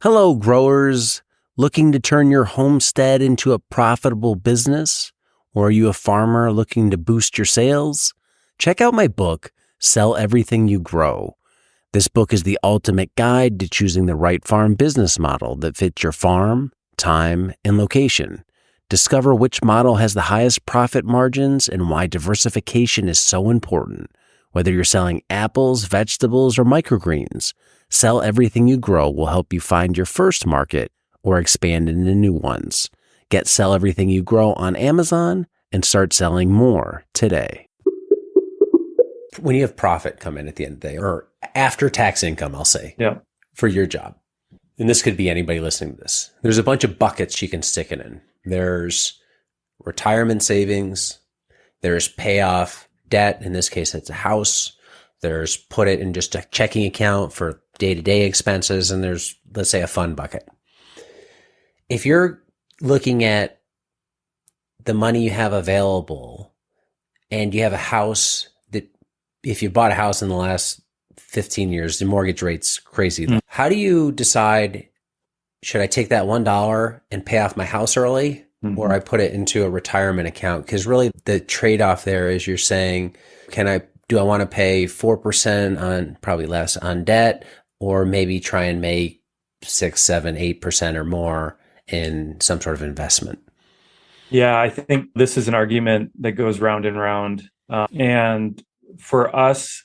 Hello, growers. Looking to turn your homestead into a profitable business? Or are you a farmer looking to boost your sales? Check out my book, Sell Everything You Grow. This book is the ultimate guide to choosing the right farm business model that fits your farm, time, and location. Discover which model has the highest profit margins and why diversification is so important. Whether you're selling apples, vegetables, or microgreens, Sell Everything You Grow will help you find your first market or expand into new ones. Get Sell Everything You Grow on Amazon and start selling more today. When you have profit come in at the end of the day, or after tax income, I'll say, for your job, and this could be anybody listening to this, there's a bunch of buckets you can stick it in. There's retirement savings, there's pay off debt. In this case, it's a house. There's put it in just a checking account for day-to-day expenses. And there's, let's say, a fund bucket. If you're looking at the money you have available and you have a house that, if you bought a house in the last 15 years, the mortgage rate's crazy. How do you decide, should I take that $1 and pay off my house early? Or I put it into a retirement account? Because really the trade-off there is you're saying, do I want to pay 4% on, probably less, on debt, or maybe try and make 6, 7, 8% or more in some sort of investment? Yeah, I think this is an argument that goes round and round. And for us,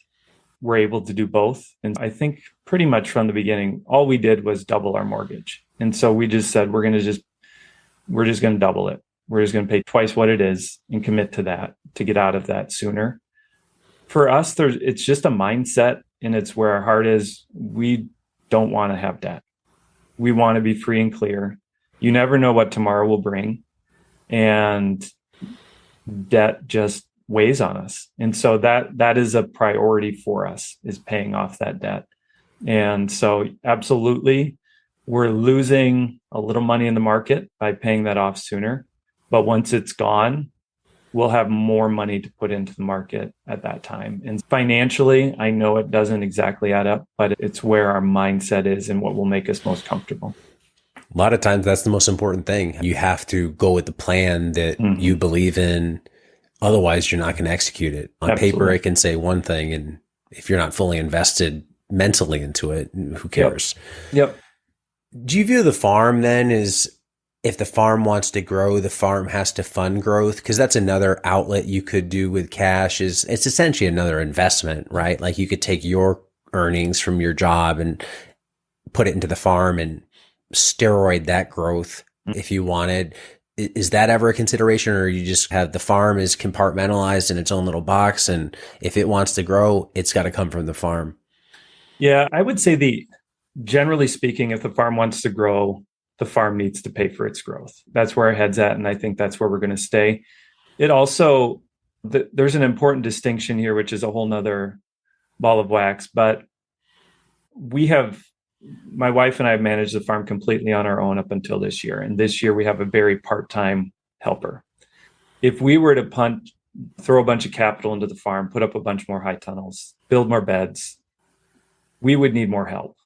we're able to do both. And I think pretty much from the beginning, all we did was double our mortgage. And so we just said, we're just going to double it. We're just going to pay twice what it is and commit to that to get out of that sooner. For us, it's just a mindset, and it's where our heart is. We don't want to have debt. We want to be free and clear. You never know what tomorrow will bring, and debt just weighs on us. And so that is a priority for us, is paying off that debt. And so absolutely, we're losing a little money in the market by paying that off sooner. But once it's gone, we'll have more money to put into the market at that time. And financially, I know it doesn't exactly add up, but it's where our mindset is and what will make us most comfortable. A lot of times that's the most important thing. You have to go with the plan that you believe in. Otherwise, you're not going to execute it. On paper, it can say one thing, and if you're not fully invested mentally into it, who cares? Yep. Do you view the farm then as, if the farm wants to grow, the farm has to fund growth? Because that's another outlet you could do with cash. It's essentially another investment, right? Like you could take your earnings from your job and put it into the farm and steroid that growth if you wanted. Is that ever a consideration, or you just have the farm is compartmentalized in its own little box, and if it wants to grow, it's got to come from the farm? Yeah, I would say generally speaking, if the farm wants to grow, the farm needs to pay for its growth. That's where our head's at, and I think that's where we're going to stay. It also, there's an important distinction here, which is a whole nother ball of wax, but my wife and I have managed the farm completely on our own up until this year. And this year we have a very part-time helper. If we were to throw a bunch of capital into the farm, put up a bunch more high tunnels, build more beds, we would need more help.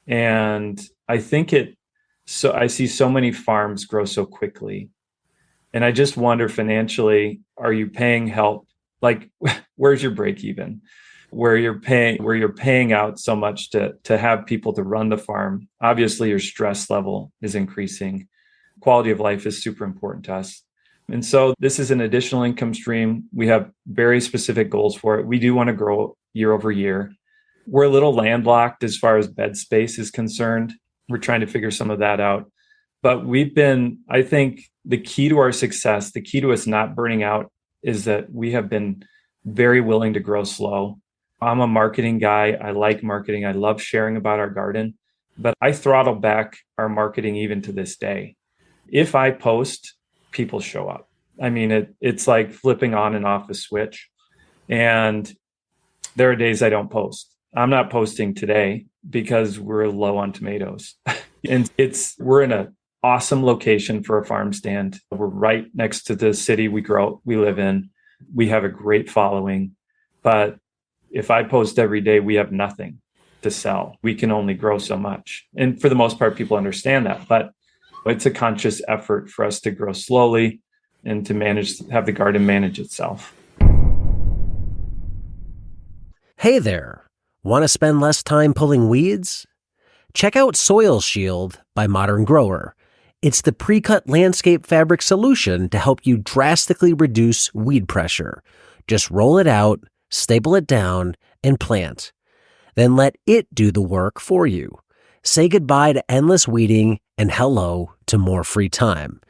And I think I see so many farms grow so quickly. And I just wonder financially, are you paying help? Like, where's your break even? Where you're paying out so much to have people to run the farm. Obviously, your stress level is increasing. Quality of life is super important to us. And so this is an additional income stream. We have very specific goals for it. We do want to grow year over year. We're a little landlocked as far as bed space is concerned. We're trying to figure some of that out. But I think the key to our success, the key to us not burning out, is that we have been very willing to grow slow. I'm a marketing guy. I like marketing. I love sharing about our garden, but I throttle back our marketing even to this day. If I post, people show up. I mean, it's like flipping on and off a switch. And there are days I don't post. I'm not posting today because we're low on tomatoes. And we're in an awesome location for a farm stand. We're right next to the city we live in. We have a great following, but if I post every day, we have nothing to sell. We can only grow so much. And for the most part, people understand that, but it's a conscious effort for us to grow slowly and to have the garden manage itself. Hey there, want to spend less time pulling weeds? Check out Soil Shield by Modern Grower. It's the pre-cut landscape fabric solution to help you drastically reduce weed pressure. Just roll it out, staple it down, and plant. Then let it do the work for you. Say goodbye to endless weeding and hello to more free time.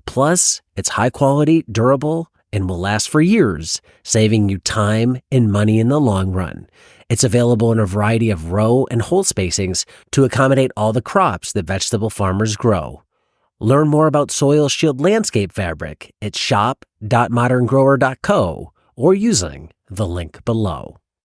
Plus, it's high quality, durable, and will last for years, saving you time and money in the long run. It's available in a variety of row and hole spacings to accommodate all the crops that vegetable farmers grow. Learn more about Soil Shield landscape fabric at shop.moderngrower.co or using the link below.